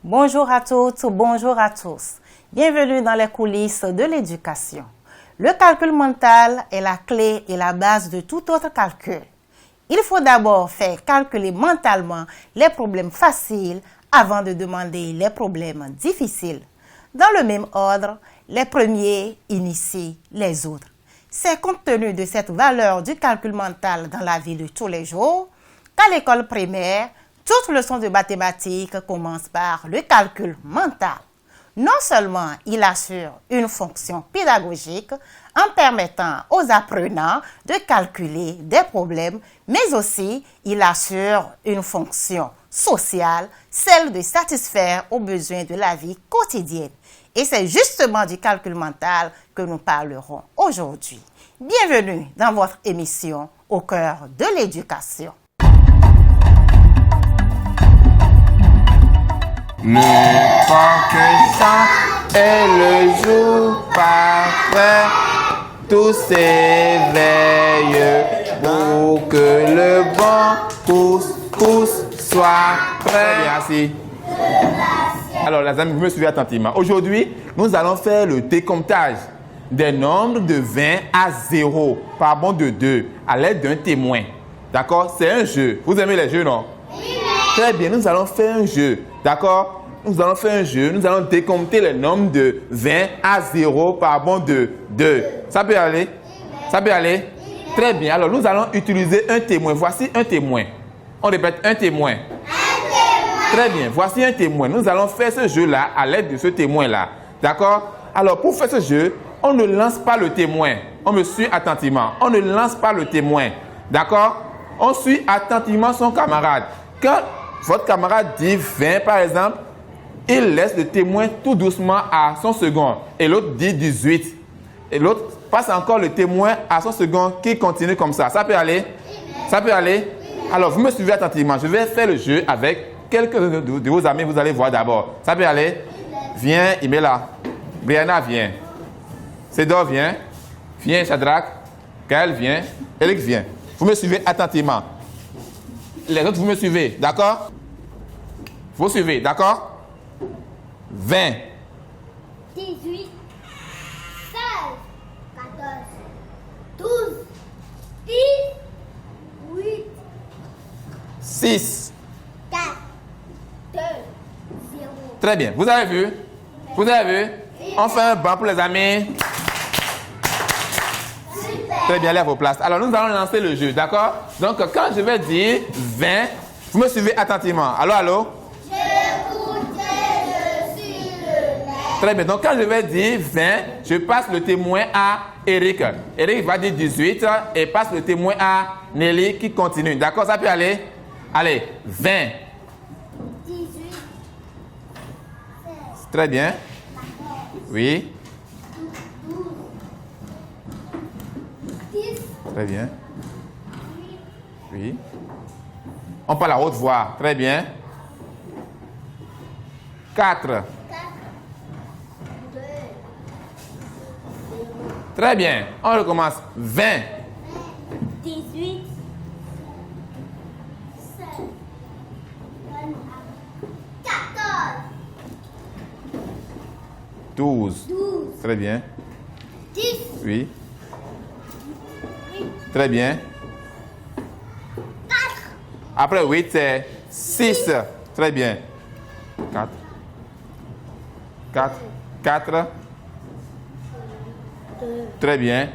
Bonjour à toutes, bonjour à tous. Bienvenue dans les coulisses de l'éducation. Le calcul mental est la clé et la base de tout autre calcul. Il faut d'abord faire calculer mentalement les problèmes faciles avant de demander les problèmes difficiles. Dans le même ordre, les premiers initient les autres. C'est compte tenu de cette valeur du calcul mental dans la vie de tous les jours qu'à l'école primaire, toute leçon de mathématiques commence par le calcul mental. Non seulement il assure une fonction pédagogique en permettant aux apprenants de calculer des problèmes, mais aussi il assure une fonction sociale, celle de satisfaire aux besoins de la vie quotidienne. Et c'est justement du calcul mental que nous parlerons aujourd'hui. Bienvenue dans votre émission Au cœur de l'éducation. Ne pas que ça est le jour parfait, tous s'éveillent pour que le bon pousse soit prêt. Merci. Alors les amis, vous me suivez attentivement. Aujourd'hui, nous allons faire le décomptage des nombres de 20 à 0 par bond de 2 à l'aide d'un témoin. D'accord? C'est un jeu. Vous aimez les jeux, non? Oui. Très bien, nous allons faire un jeu. D'accord? Nous allons faire un jeu. Nous allons décompter les nombres de 20 à 0 par bond de 2. Ça peut aller? Ça peut aller? Très bien. Alors, nous allons utiliser un témoin. Voici un témoin. On répète, un témoin. Très bien. Voici un témoin. Nous allons faire ce jeu-là à l'aide de ce témoin-là. D'accord? Alors, pour faire ce jeu, on ne lance pas le témoin. On me suit attentivement. On ne lance pas le témoin. D'accord? On suit attentivement son camarade. Quand votre camarade dit 20, par exemple, il laisse le témoin tout doucement à son second. Et l'autre dit 18. Et l'autre passe encore le témoin à son second qui continue comme ça. Ça peut aller? Ça peut aller? Alors, vous me suivez attentivement. Je vais faire le jeu avec quelques de vos amis. Vous allez voir d'abord. Ça peut aller? Viens, Imela. Brianna, viens. Cédor, viens. Viens, Shadrach. Gaël, viens. Eric, viens. Vous me suivez attentivement. Les autres, vous me suivez, d'accord? Vous suivez, d'accord? 20. 18, 16, 14, 12, 10, 8, 6. 4, 2, 0. Très bien. Vous avez vu? Vous avez vu? On fait un banc pour les amis. Très bien, allez à vos places. Alors, nous allons lancer le jeu, d'accord? Donc, quand je vais dire 20, vous me suivez attentivement. Allô, allô? Je suis le maître. Très bien. Donc, quand je vais dire 20, je passe le témoin à Eric. Eric va dire 18 et passe le témoin à Nelly qui continue. D'accord? Ça peut aller? Allez, 20. 18, 16, Très bien. Oui. 10, Très bien. Oui. On parle à haute voix. Très bien. 4. 4, 2, Très bien. On recommence. 20. 18, 16, 14, 12. 12, Très bien. 10, Oui. Très bien. 4, Après 8, c'est 6. Très bien. 4. 4. 4. 2, Très bien.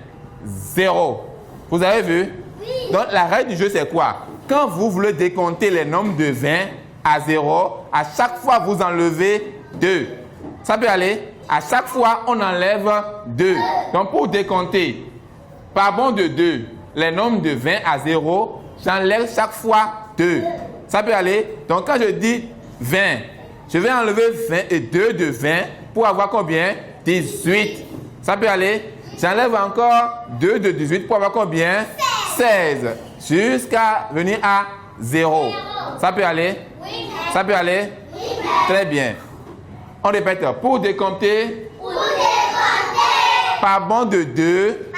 0. Vous avez vu? Oui. Donc, la règle du jeu, c'est quoi? Quand vous voulez décompter les nombres de 20 à 0, à chaque fois, vous enlevez 2. Ça peut aller? À chaque fois, on enlève 2. Donc, pour décompter par bond de 2, les nombres de 20 à 0, j'enlève chaque fois 2. Ça peut aller? Donc, quand je dis 20, je vais enlever 20 et 2 de 20 pour avoir combien? 18. Ça peut aller? J'enlève encore 2 de 18 pour avoir combien? 16. Jusqu'à venir à 0. Ça peut aller? Oui, Ça peut aller? Très bien. On répète. Pour décompter par bond de 2,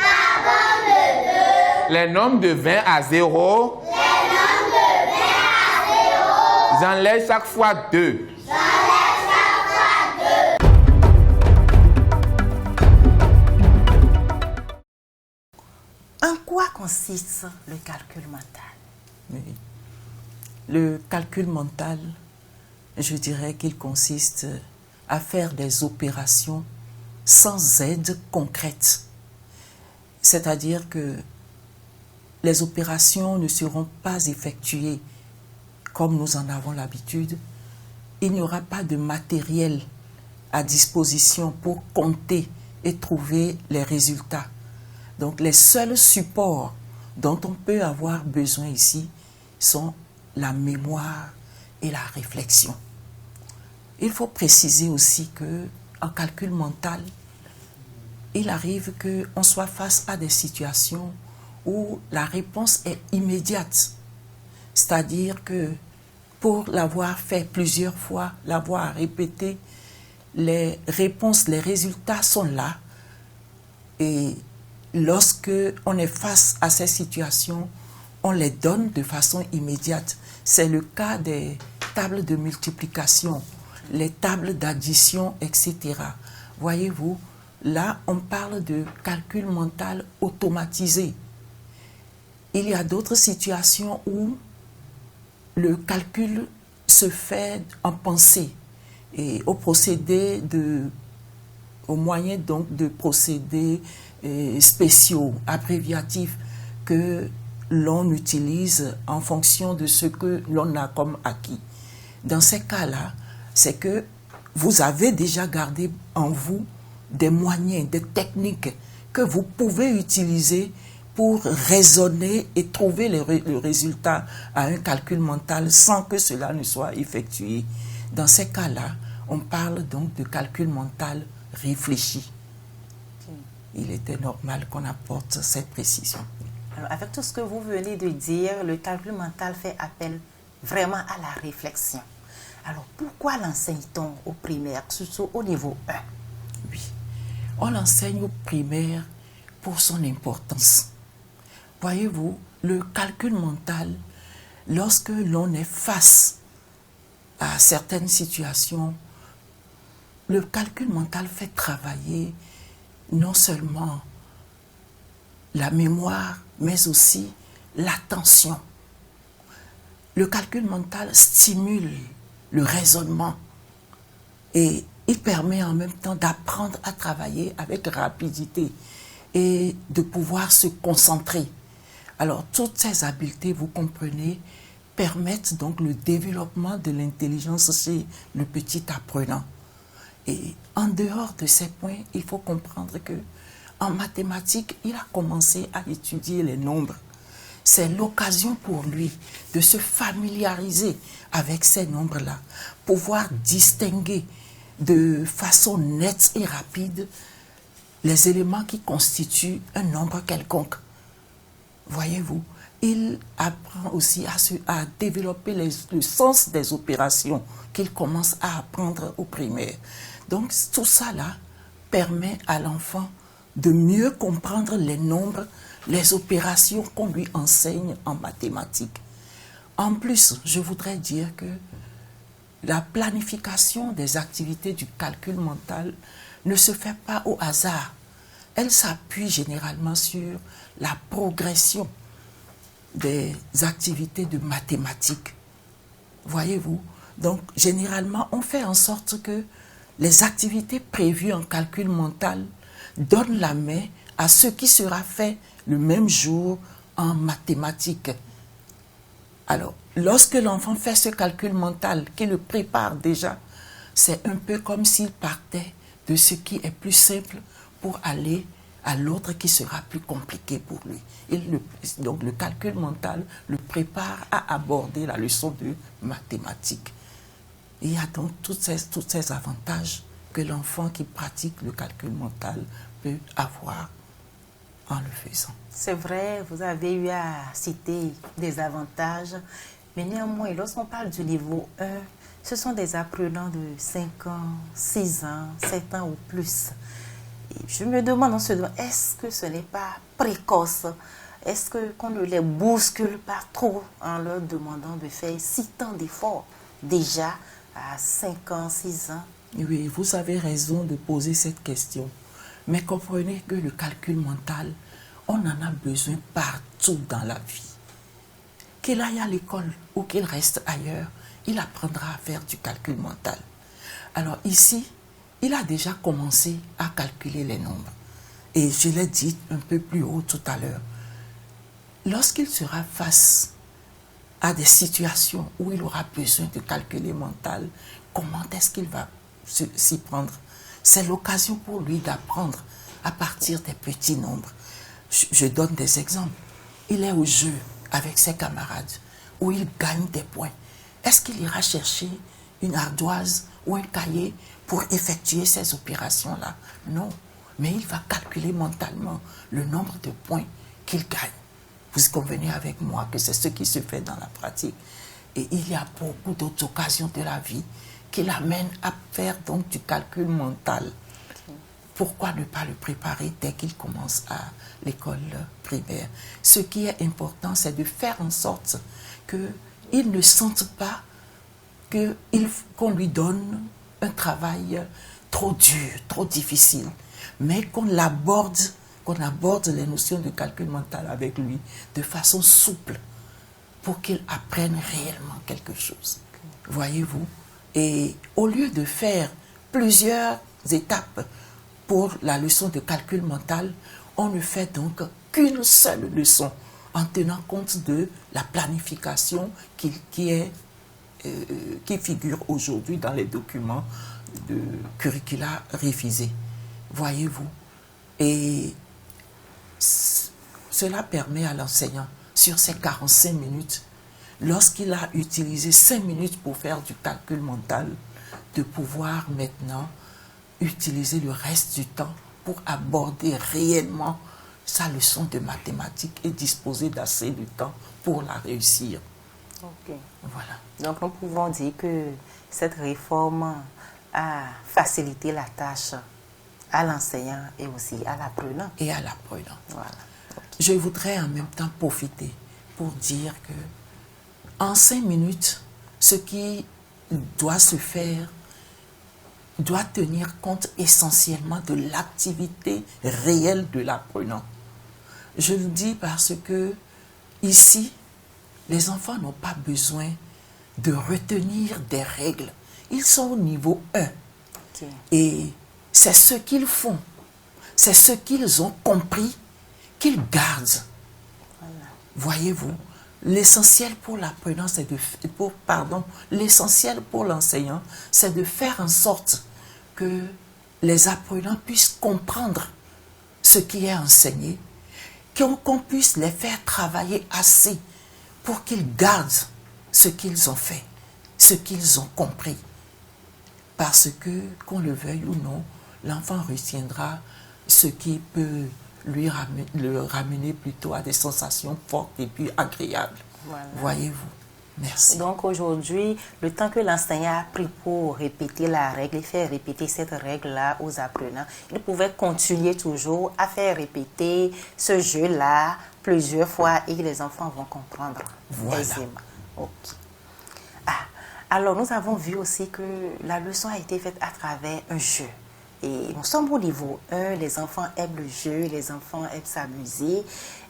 les nombres de 20 à 0, j'enlève chaque fois 2. consiste le calcul mental? Oui. Le calcul mental, je dirais qu'il consiste à faire des opérations sans aide concrète. C'est-à-dire que les opérations ne seront pas effectuées comme nous en avons l'habitude. Il n'y aura pas de matériel à disposition pour compter et trouver les résultats. Donc les seuls supports dont on peut avoir besoin ici sont la mémoire et la réflexion. Il faut préciser aussi qu'en calcul mental, il arrive qu'on soit face à des situations où la réponse est immédiate. C'est-à-dire que pour l'avoir fait plusieurs fois, l'avoir répété, les réponses, les résultats sont là. Et lorsque on est face à ces situations, on les donne de façon immédiate. C'est le cas des tables de multiplication, les tables d'addition, etc. Voyez-vous, là, on parle de calcul mental automatisé. Il y a d'autres situations où le calcul se fait en pensée et au moyen donc de procédés spéciaux, abréviatifs que l'on utilise en fonction de ce que l'on a comme acquis. Dans ces cas-là, c'est que vous avez déjà gardé en vous des moyens, des techniques que vous pouvez utiliser pour raisonner et trouver le résultat à un calcul mental sans que cela ne soit effectué. Dans ces cas-là, on parle donc de calcul mental réfléchi. Il était normal qu'on apporte cette précision. Alors, avec tout ce que vous venez de dire, le calcul mental fait appel vraiment à la réflexion. Alors, pourquoi l'enseigne-t-on au primaire, surtout au niveau 1? Oui, on l'enseigne au primaire pour son importance. Voyez-vous, le calcul mental, lorsque l'on est face à certaines situations, le calcul mental fait travailler non seulement la mémoire, mais aussi l'attention. Le calcul mental stimule le raisonnement et il permet en même temps d'apprendre à travailler avec rapidité et de pouvoir se concentrer. Alors, toutes ces habiletés, vous comprenez, permettent donc le développement de l'intelligence chez le petit apprenant. Et en dehors de ces points, il faut comprendre que en mathématiques, il a commencé à étudier les nombres. C'est l'occasion pour lui de se familiariser avec ces nombres-là, pouvoir distinguer de façon nette et rapide les éléments qui constituent un nombre quelconque. Voyez-vous, il apprend aussi à développer le sens des opérations qu'il commence à apprendre au primaire. Donc tout ça là permet à l'enfant de mieux comprendre les nombres, les opérations qu'on lui enseigne en mathématiques. En plus, je voudrais dire que la planification des activités du calcul mental ne se fait pas au hasard. Elle s'appuie généralement sur la progression des activités de mathématiques. Voyez-vous? Donc, généralement, on fait en sorte que les activités prévues en calcul mental donnent la main à ce qui sera fait le même jour en mathématiques. Alors, lorsque l'enfant fait ce calcul mental, qui le prépare déjà, c'est un peu comme s'il partait de ce qui est plus simple pour aller à l'autre qui sera plus compliqué pour lui. Donc le calcul mental le prépare à aborder la leçon de mathématiques. Il y a donc tous ces avantages que l'enfant qui pratique le calcul mental peut avoir en le faisant. C'est vrai, vous avez eu à citer des avantages, mais néanmoins, lorsqu'on parle du niveau 1, ce sont des apprenants de 5 ans, 6 ans, 7 ans ou plus. Et je me demande, est-ce que ce n'est pas précoce? Est-ce qu'on ne les bouscule pas trop en leur demandant de faire si tant d'efforts déjà à 5 ans, 6 ans? Oui, vous avez raison de poser cette question. Mais comprenez que le calcul mental, on en a besoin partout dans la vie. Qu'il aille à l'école ou qu'il reste ailleurs, il apprendra à faire du calcul mental. Alors ici, il a déjà commencé à calculer les nombres. Et je l'ai dit un peu plus haut tout à l'heure. Lorsqu'il sera face à des situations où il aura besoin de calculer mental, comment est-ce qu'il va s'y prendre? C'est l'occasion pour lui d'apprendre à partir des petits nombres. Je donne des exemples. Il est au jeu avec ses camarades où il gagne des points. Est-ce qu'il ira chercher une ardoise ou un cahier pour effectuer ces opérations-là? Non. Mais il va calculer mentalement le nombre de points qu'il gagne. Vous convenez avec moi que c'est ce qui se fait dans la pratique. Et il y a beaucoup d'autres occasions de la vie qui l'amènent à faire donc du calcul mental. Pourquoi ne pas le préparer dès qu'il commence à l'école primaire? Ce qui est important, c'est de faire en sorte qu'il ne sente pas qu'on lui donne un travail trop dur, trop difficile, mais qu'on aborde les notions de calcul mental avec lui de façon souple pour qu'il apprenne réellement quelque chose. Voyez-vous? Et au lieu de faire plusieurs étapes pour la leçon de calcul mental, on ne fait donc qu'une seule leçon en tenant compte de la planification qui figure aujourd'hui dans les documents de curricula révisés. Voyez-vous? Et cela permet à l'enseignant, sur ces 45 minutes, lorsqu'il a utilisé 5 minutes pour faire du calcul mental, de pouvoir maintenant utiliser le reste du temps pour aborder réellement sa leçon de mathématiques et disposer d'assez de temps pour la réussir. Ok. Voilà. Donc nous pouvons dire que cette réforme a facilité la tâche à l'enseignant et aussi à l'apprenant. Et à l'apprenant. Voilà. Je voudrais en même temps profiter pour dire que en 5 minutes, ce qui doit se faire doit tenir compte essentiellement de l'activité réelle de l'apprenant. Je le dis parce que ici, les enfants n'ont pas besoin de retenir des règles. Ils sont au niveau 1. Ok. Et c'est ce qu'ils font, c'est ce qu'ils ont compris qu'ils gardent. Voilà. Voyez-vous, l'essentiel pour l'apprenant, l'essentiel pour l'enseignant, c'est de faire en sorte que les apprenants puissent comprendre ce qui est enseigné, qu'on puisse les faire travailler assez pour qu'ils gardent ce qu'ils ont fait, ce qu'ils ont compris. Parce que, qu'on le veuille ou non, l'enfant retiendra ce qui peut le ramener plutôt à des sensations fortes et puis agréables. Voilà. Voyez-vous. Merci. Donc aujourd'hui, le temps que l'enseignant a pris pour répéter la règle et faire répéter cette règle-là aux apprenants, il pouvait continuer toujours à faire répéter ce jeu-là plusieurs fois et les enfants vont comprendre Voilà. aisément. Ok. Alors nous avons vu aussi que la leçon a été faite à travers un jeu. Et nous sommes au niveau 1, les enfants aiment le jeu, les enfants aiment s'amuser.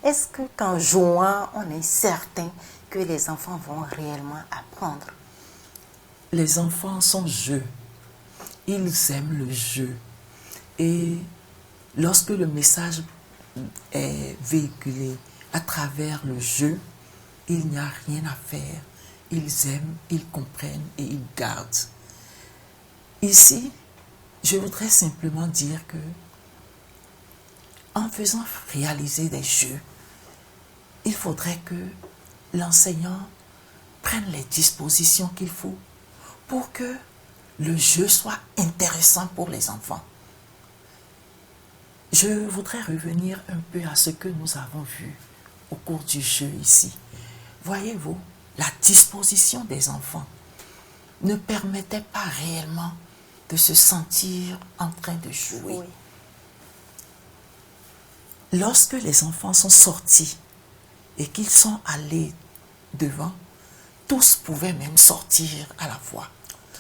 Est-ce que qu'en jouant, on est certain que les enfants vont réellement apprendre? Les enfants sont jeux. Ils aiment le jeu. Et lorsque le message est véhiculé à travers le jeu, il n'y a rien à faire. Ils aiment, ils comprennent et ils gardent. Ici, je voudrais simplement dire que en faisant réaliser des jeux, il faudrait que l'enseignant prenne les dispositions qu'il faut pour que le jeu soit intéressant pour les enfants. Je voudrais revenir un peu à ce que nous avons vu au cours du jeu ici. Voyez-vous, la disposition des enfants ne permettait pas réellement de se sentir en train de jouer. Oui. Lorsque les enfants sont sortis et qu'ils sont allés devant, tous pouvaient même sortir à la fois,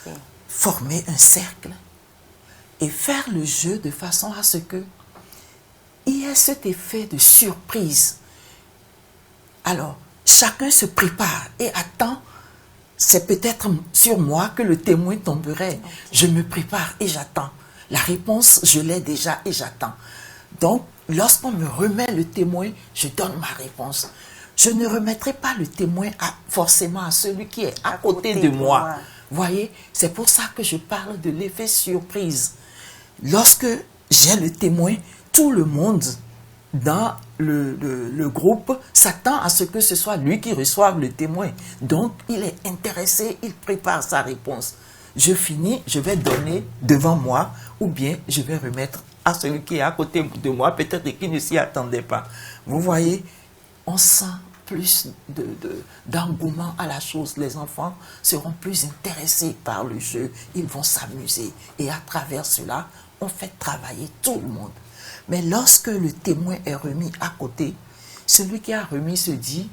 Ok. former un cercle et faire le jeu de façon à ce que il y a cet effet de surprise. Alors, chacun se prépare et attend. C'est peut-être sur moi que le témoin tomberait. Je me prépare et j'attends. La réponse, je l'ai déjà et j'attends. Donc, lorsqu'on me remet le témoin, je donne ma réponse. Je ne remettrai pas le témoin forcément à celui qui est à côté de moi. Voyez, c'est pour ça que je parle de l'effet surprise. Lorsque j'ai le témoin, tout le monde dans le groupe s'attend à ce que ce soit lui qui reçoive le témoin. Donc, il est intéressé, il prépare sa réponse. Je finis, je vais donner devant moi ou bien je vais remettre à celui qui est à côté de moi, peut-être qui ne s'y attendait pas. Vous voyez, on sent plus d'engouement à la chose. Les enfants seront plus intéressés par le jeu, ils vont s'amuser. Et à travers cela, on fait travailler tout le monde. Mais lorsque le témoin est remis à côté, celui qui a remis se dit,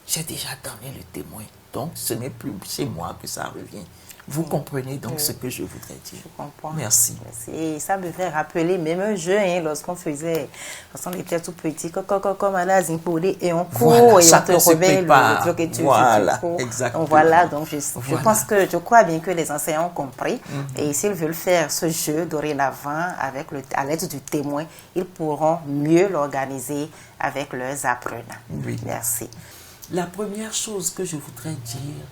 j'ai déjà donné le témoin, donc ce n'est plus chez moi que ça revient. Vous comprenez donc ce que je voudrais dire. Je comprends. Merci. Et ça me fait rappeler même un jeu, lorsqu'on était tout petit, comme et on court voilà, et on te remet le truc et tu exactement. Voilà, donc je pense que, je crois bien que les enseignants ont compris. Et s'ils veulent faire ce jeu dorénavant à l'aide du témoin, ils pourront mieux l'organiser avec leurs apprenants. Oui. Merci. La première chose que je voudrais dire,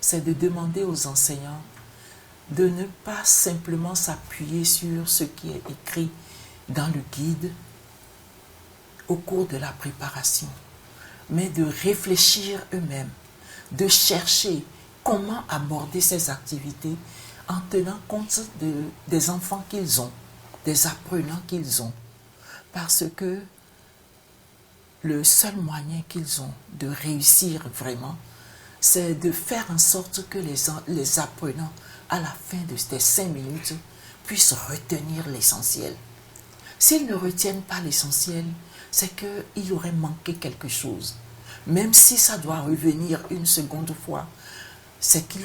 c'est de demander aux enseignants de ne pas simplement s'appuyer sur ce qui est écrit dans le guide au cours de la préparation, mais de réfléchir eux-mêmes, de chercher comment aborder ces activités en tenant compte des enfants qu'ils ont, des apprenants qu'ils ont. Parce que le seul moyen qu'ils ont de réussir vraiment, c'est de faire en sorte que les apprenants, à la fin de ces 5 minutes, puissent retenir l'essentiel. S'ils ne retiennent pas l'essentiel, c'est qu'il aurait manqué quelque chose. Même si ça doit revenir une seconde fois, ce qu'il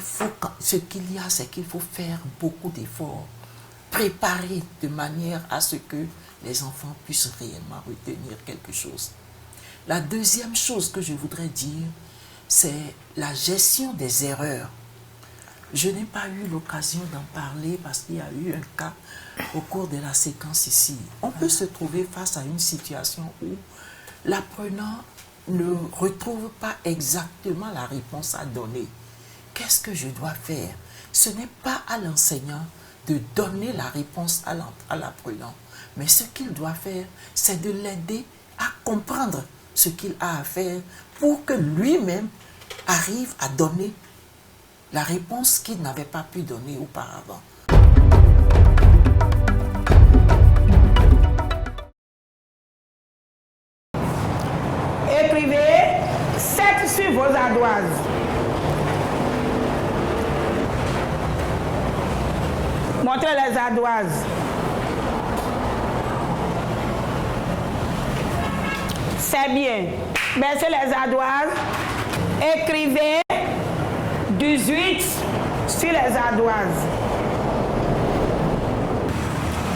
y a, c'est qu'il faut faire beaucoup d'efforts, préparer de manière à ce que les enfants puissent réellement retenir quelque chose. La deuxième chose que je voudrais dire, c'est la gestion des erreurs. Je n'ai pas eu l'occasion d'en parler parce qu'il y a eu un cas au cours de la séquence ici. On peut se trouver face à une situation où l'apprenant ne retrouve pas exactement la réponse à donner. Qu'est-ce que je dois faire? Ce n'est pas à l'enseignant de donner la réponse à l'apprenant, mais ce qu'il doit faire, c'est de l'aider à comprendre ce qu'il a à faire pour que lui-même arrive à donner la réponse qu'il n'avait pas pu donner auparavant. Écrivez 7 sur vos ardoises. Montrez les ardoises. C'est bien. Baissez les ardoises. Écrivez 18 sur les ardoises.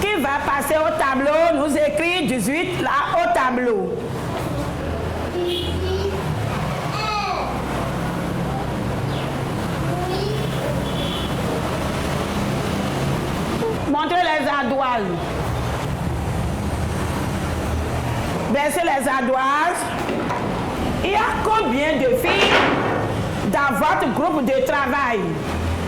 Qui va passer au tableau, nous écrit 18 là au tableau. Montrez les ardoises. Baissez les ardoises. Il y a combien de filles dans votre groupe de travail?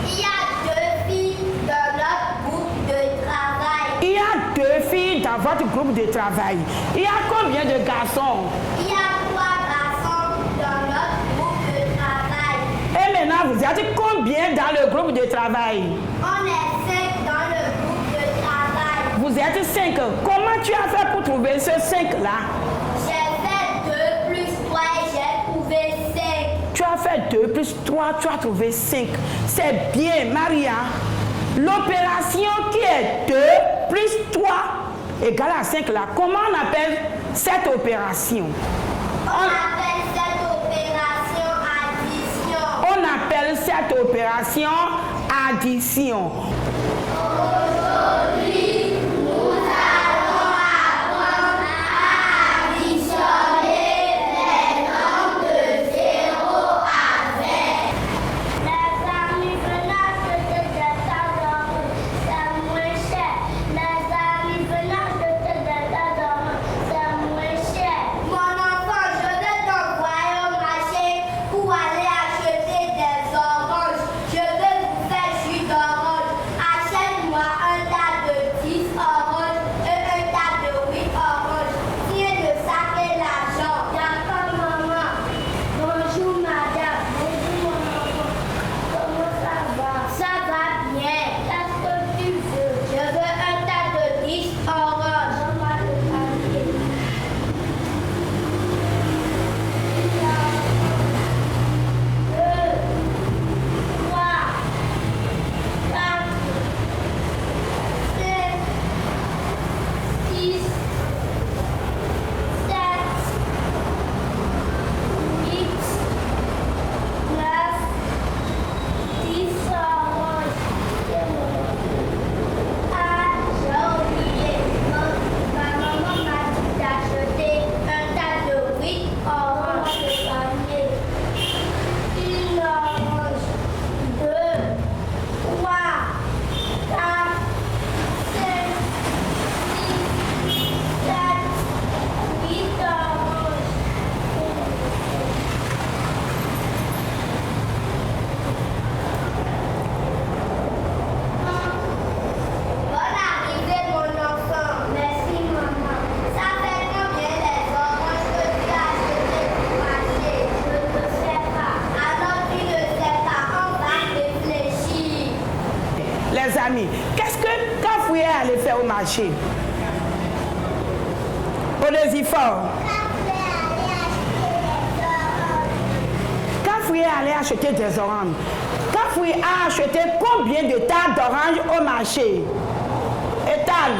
Il y a 2 filles dans notre groupe de travail. Il y a 2 filles dans votre groupe de travail. Il y a combien de garçons? Il y a 3 garçons dans notre groupe de travail. Et maintenant, vous êtes combien dans le groupe de travail? On est 5 dans le groupe de travail. Vous êtes 5. Comment tu as fait pour trouver ce 5-là? J'ai fait 2 plus 3 et j'ai trouvé 5. Tu as fait 2 plus 3, tu as trouvé 5. C'est bien, Maria. L'opération qui est 2 plus 3 égale à 5 là, comment on appelle cette opération? On appelle cette opération addition. On appelle cette opération addition. Aujourd'hui, nous allons apprendre les amis, qu'est-ce que Kafoué est allé faire au marché? Allez-y fort. Kafoué est allé acheter des oranges. Kafoué a acheté combien de tas d'oranges au marché? Ethan.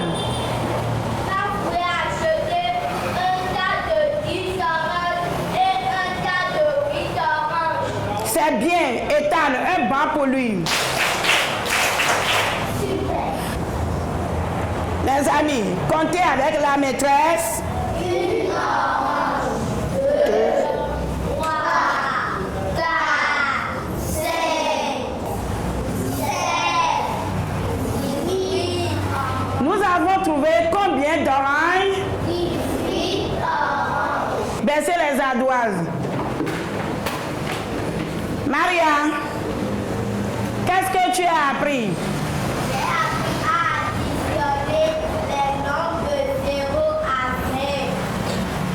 Kafoué a acheté un tas de 10 oranges et un tas de 8 oranges. C'est bien, Ethan, un banc pour lui. Les amis, comptez avec la maîtresse. 1 orange, 2, 3, 4, 5, 7, 8. Nous avons trouvé combien d'oranges? 18 oranges. Baissez les ardoises. Maria, qu'est-ce que tu as appris? J'ai appris à additionner les nombres de 0 à 20.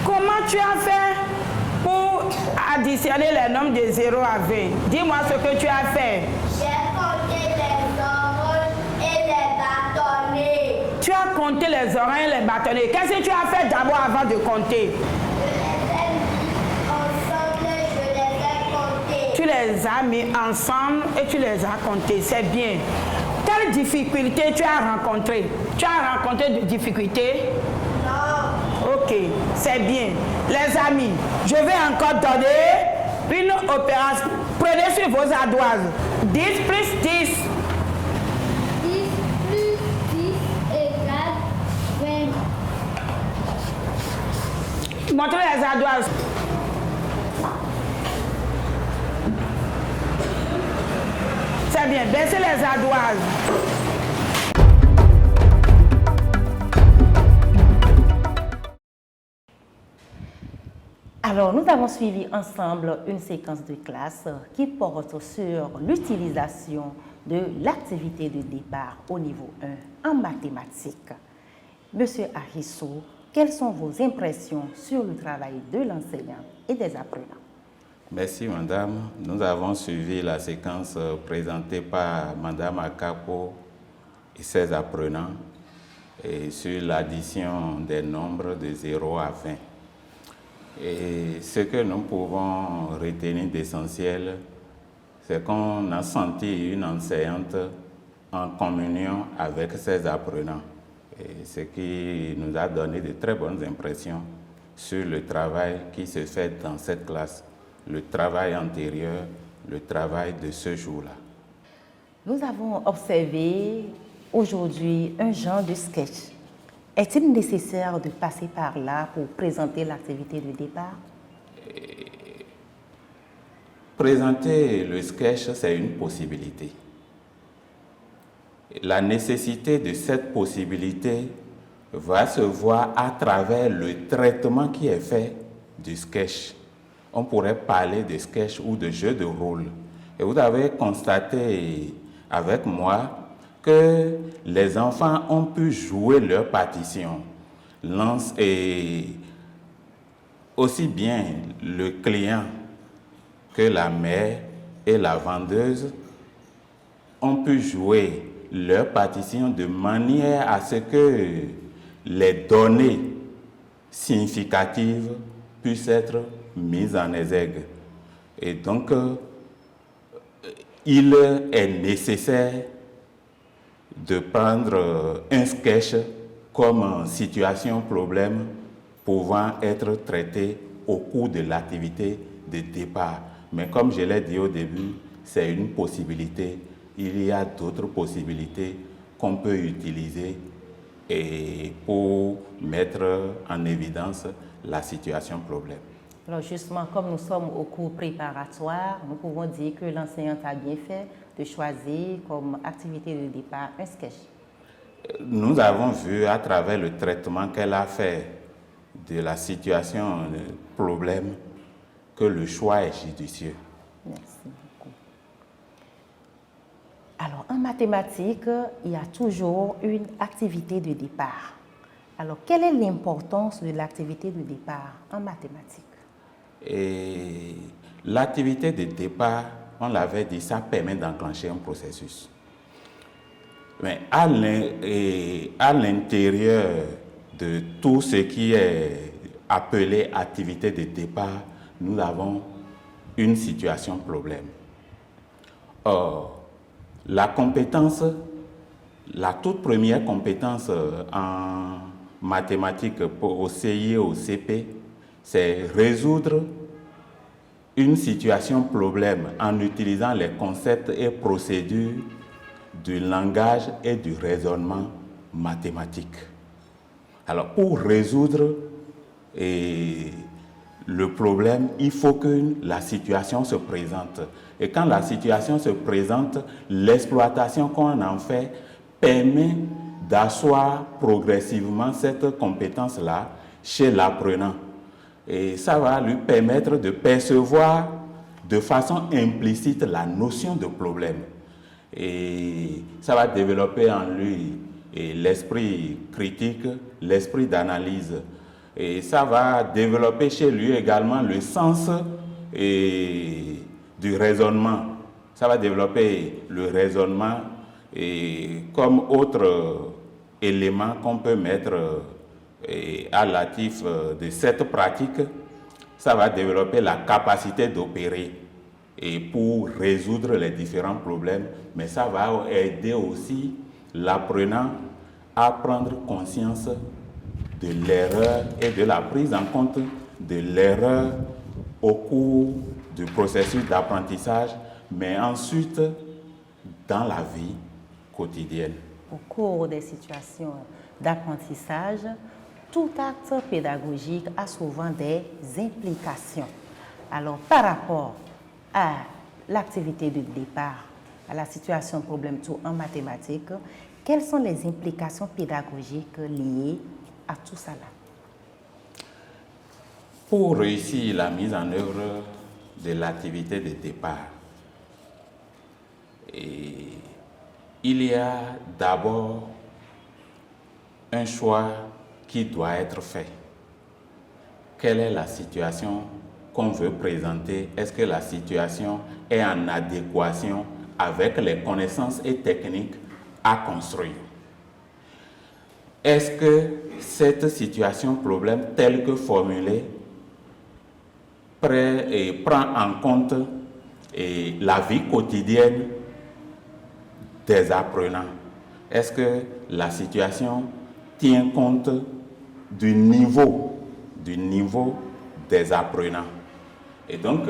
Comment tu as fait pour additionner les nombres de 0 à 20? Dis-moi ce que tu as fait. J'ai compté les oranges et les bâtonnets. Tu as compté les oranges et les bâtonnets. Qu'est-ce que tu as fait d'abord avant de compter? Tu les as mis ensemble et tu les as comptés. C'est bien. Quelle difficulté tu as rencontré? Tu as rencontré des difficultés? Non. Ok, c'est bien. Les amis, je vais encore donner une opération. Prenez sur vos ardoises. 10 plus 10. 10 plus 10 égale 20. Montrez les ardoises. C'est bien, baissez les ardoises. Alors, nous avons suivi ensemble une séquence de classe qui porte sur l'utilisation de l'activité de départ au niveau 1 en mathématiques. Monsieur Arissou, quelles sont vos impressions sur le travail de l'enseignant et des apprenants? Merci madame. Nous avons suivi la séquence présentée par madame Akapo et ses apprenants et sur l'addition des nombres de 0 à 20. Et ce que nous pouvons retenir d'essentiel, c'est qu'on a senti une enseignante en communion avec ses apprenants. Et ce qui nous a donné de très bonnes impressions sur le travail qui se fait dans cette classe, le travail antérieur, le travail de ce jour-là. Nous avons observé aujourd'hui un genre de sketch. Est-il nécessaire de passer par là pour présenter l'activité de départ? Présenter le sketch, c'est une possibilité. La nécessité de cette possibilité va se voir à travers le traitement qui est fait du sketch. On pourrait parler de sketch ou de jeu de rôle. Et vous avez constaté avec moi que les enfants ont pu jouer leur partition. Et aussi bien le client que la mère et la vendeuse ont pu jouer leur partition de manière à ce que les données significatives puissent être mises en exergue. Et donc, il est nécessaire de prendre un sketch comme situation problème pouvant être traité au cours de l'activité de départ. Mais comme je l'ai dit au début, c'est une possibilité. Il y a d'autres possibilités qu'on peut utiliser et pour mettre en évidence la situation problème. Alors justement, comme nous sommes au cours préparatoire, nous pouvons dire que l'enseignante a bien fait de choisir comme activité de départ un sketch. Nous avons vu à travers le traitement qu'elle a fait de la situation problème que le choix est judicieux. Merci beaucoup. Alors en mathématiques, il y a toujours une activité de départ. Alors quelle est l'importance de l'activité de départ en mathématiques? Et l'activité de départ, on l'avait dit, ça permet d'enclencher un processus. Mais à l'intérieur de tout ce qui est appelé activité de départ, nous avons une situation problème. Or, la toute première compétence en mathématiques au CI et au CP, c'est résoudre une situation problème en utilisant les concepts et procédures du langage et du raisonnement mathématique. Alors, pour résoudre le problème, il faut que la situation se présente. Et quand la situation se présente, l'exploitation qu'on en fait permet d'asseoir progressivement cette compétence-là chez l'apprenant. Et ça va lui permettre de percevoir de façon implicite la notion de problème. Et ça va développer en lui l'esprit critique, l'esprit d'analyse. Et ça va développer chez lui également le sens du raisonnement. Ça va développer le raisonnement comme autre élément qu'on peut mettre à l'actif de cette pratique. Ça va développer la capacité d'opérer et pour résoudre les différents problèmes, mais ça va aider aussi l'apprenant à prendre conscience de l'erreur et de la prise en compte de l'erreur au cours du processus d'apprentissage, mais ensuite dans la vie quotidienne. Au cours des situations d'apprentissage, tout acte pédagogique a souvent des implications. Alors, par rapport à l'activité de départ, à la situation de problème tout en mathématiques, quelles sont les implications pédagogiques liées à tout ça là? Pour réussir la mise en œuvre de l'activité de départ, il y a d'abord un choix qui doit être fait. Quelle est la situation qu'on veut présenter? Est-ce que la situation est en adéquation avec les connaissances et techniques à construire? Est-ce que cette situation problème telle que formulée prend en compte la vie quotidienne des apprenants? Est-ce que la situation tient compte du niveau des apprenants? Et donc,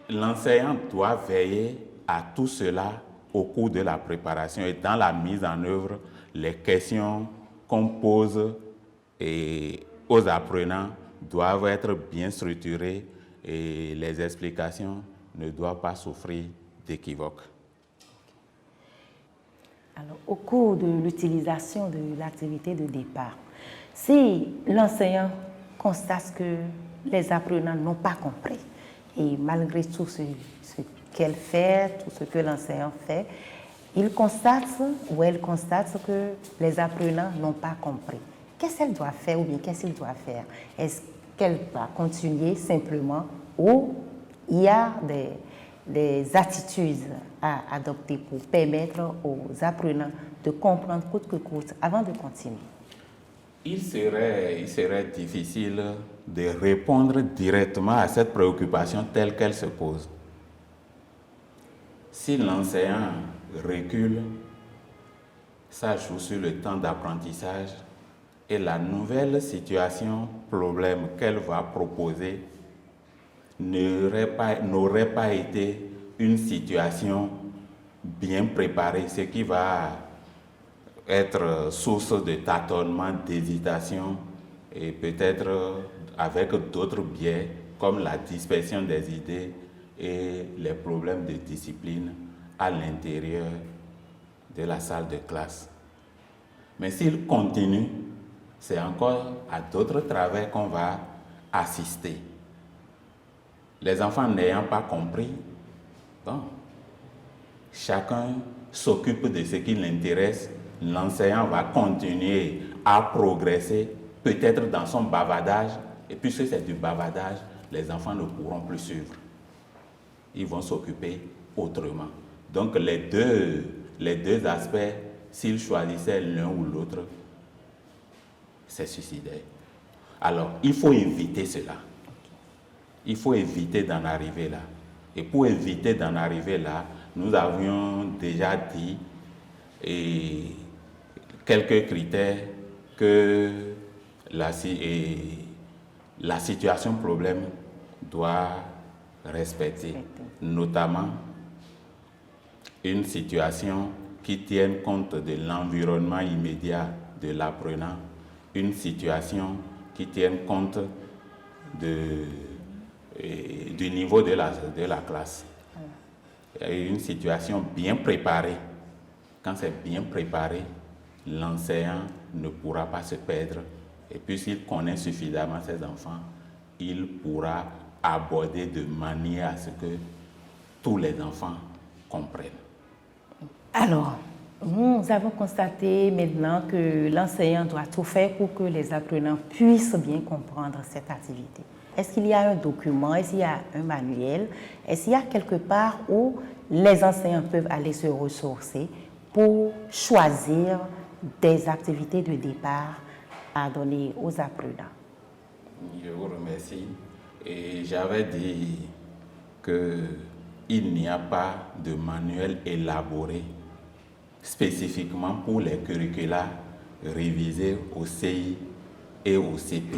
l'enseignant doit veiller à tout cela au cours de la préparation et dans la mise en œuvre. Les questions qu'on pose aux apprenants doivent être bien structurées et les explications ne doivent pas souffrir d'équivoques. Alors, au cours de l'utilisation de l'activité de départ, si l'enseignant constate que les apprenants n'ont pas compris, et malgré tout ce qu'elle fait, tout ce que l'enseignant fait, il constate ou elle constate que les apprenants n'ont pas compris. Qu'est-ce qu'elle doit faire ou bien qu'est-ce qu'il doit faire? Est-ce qu'elle va continuer simplement ou il y a des attitudes à adopter pour permettre aux apprenants de comprendre coûte que coûte avant de continuer? Il serait difficile de répondre directement à cette préoccupation telle qu'elle se pose. Si l'enseignant recule, ça joue sur le temps d'apprentissage et la nouvelle situation, problème qu'elle va proposer n'aurait pas été une situation bien préparée, ce qui va être source de tâtonnement, d'hésitation et peut-être avec d'autres biais comme la dispersion des idées et les problèmes de discipline à l'intérieur de la salle de classe. Mais s'il continue, c'est encore à d'autres travers qu'on va assister. Les enfants n'ayant pas compris, bon, chacun s'occupe de ce qui l'intéresse. L'enseignant va continuer à progresser, peut-être dans son bavardage, et puisque c'est du bavardage, les enfants ne pourront plus suivre. Ils vont s'occuper autrement. Donc les les deux aspects, s'ils choisissaient l'un ou l'autre, c'est suicidaire. Alors, il faut éviter cela. Il faut éviter d'en arriver là. Et pour éviter d'en arriver là, nous avions déjà dit quelques critères que la situation problème doit respecter, notamment une situation qui tienne compte de l'environnement immédiat de l'apprenant, une situation qui tienne compte du niveau de la classe. Et une situation bien préparée. Quand c'est bien préparé, l'enseignant ne pourra pas se perdre. Et puisqu'il connaît suffisamment ses enfants, il pourra aborder de manière à ce que tous les enfants comprennent. Alors, nous avons constaté maintenant que l'enseignant doit tout faire pour que les apprenants puissent bien comprendre cette activité. Est-ce qu'il y a un document, est-ce qu'il y a un manuel, est-ce qu'il y a quelque part où les enseignants peuvent aller se ressourcer pour choisir des activités de départ à donner aux apprenants? Je vous remercie. Et j'avais dit qu'il n'y a pas de manuel élaboré spécifiquement pour les curricula révisés au CI et au CP.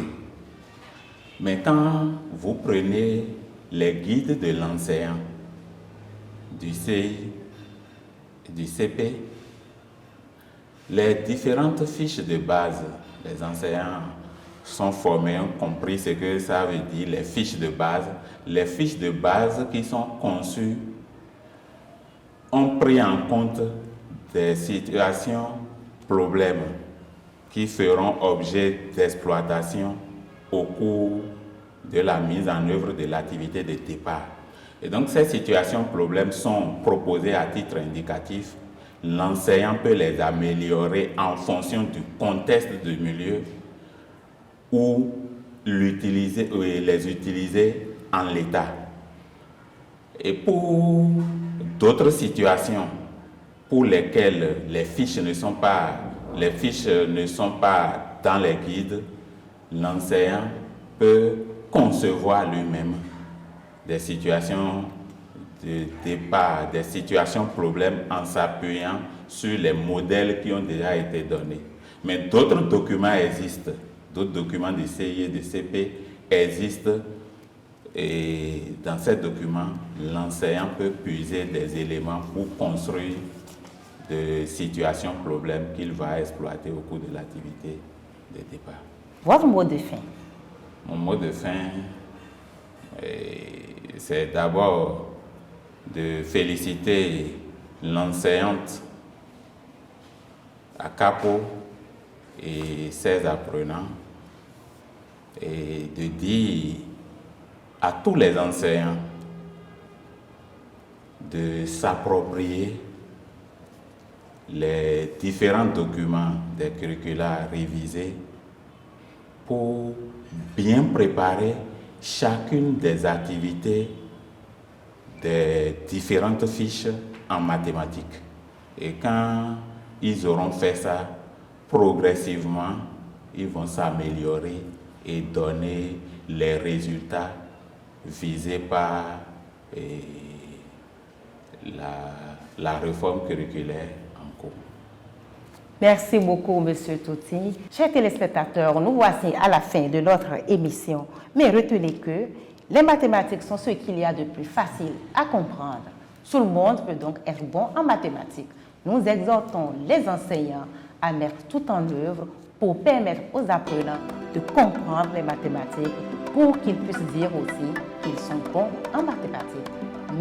Mais quand vous prenez les guides de l'enseignant du CI et du CP, les différentes fiches de base, les enseignants sont formés, ont compris ce que ça veut dire, les fiches de base. Les fiches de base qui sont conçues ont pris en compte des situations problèmes qui feront objet d'exploitation au cours de la mise en œuvre de l'activité de départ. Et donc ces situations problèmes sont proposées à titre indicatif. L'enseignant peut les améliorer en fonction du contexte du milieu ou les utiliser en l'état. Et pour d'autres situations pour lesquelles les fiches ne sont pas dans les guides, l'enseignant peut concevoir lui-même des situations de départ, des situations problèmes en s'appuyant sur les modèles qui ont déjà été donnés. Mais d'autres documents existent, d'autres documents de CI et de CP existent, et dans ces documents, l'enseignant peut puiser des éléments pour construire des situations problèmes qu'il va exploiter au cours de l'activité de départ. Votre mot de fin? Mon mot de fin, c'est d'abord de féliciter l'enseignante à Capo et ses apprenants et de dire à tous les enseignants de s'approprier les différents documents des curricula révisés pour bien préparer chacune des activités des différentes fiches en mathématiques. Et quand ils auront fait ça, progressivement, ils vont s'améliorer et donner les résultats visés par la réforme curriculaire en cours. Merci beaucoup, M. Touty. Chers téléspectateurs, nous voici à la fin de notre émission. Mais retenez que les mathématiques sont ce qu'il y a de plus facile à comprendre. Tout le monde peut donc être bon en mathématiques. Nous exhortons les enseignants à mettre tout en œuvre pour permettre aux apprenants de comprendre les mathématiques pour qu'ils puissent dire aussi qu'ils sont bons en mathématiques.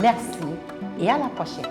Merci et à la prochaine.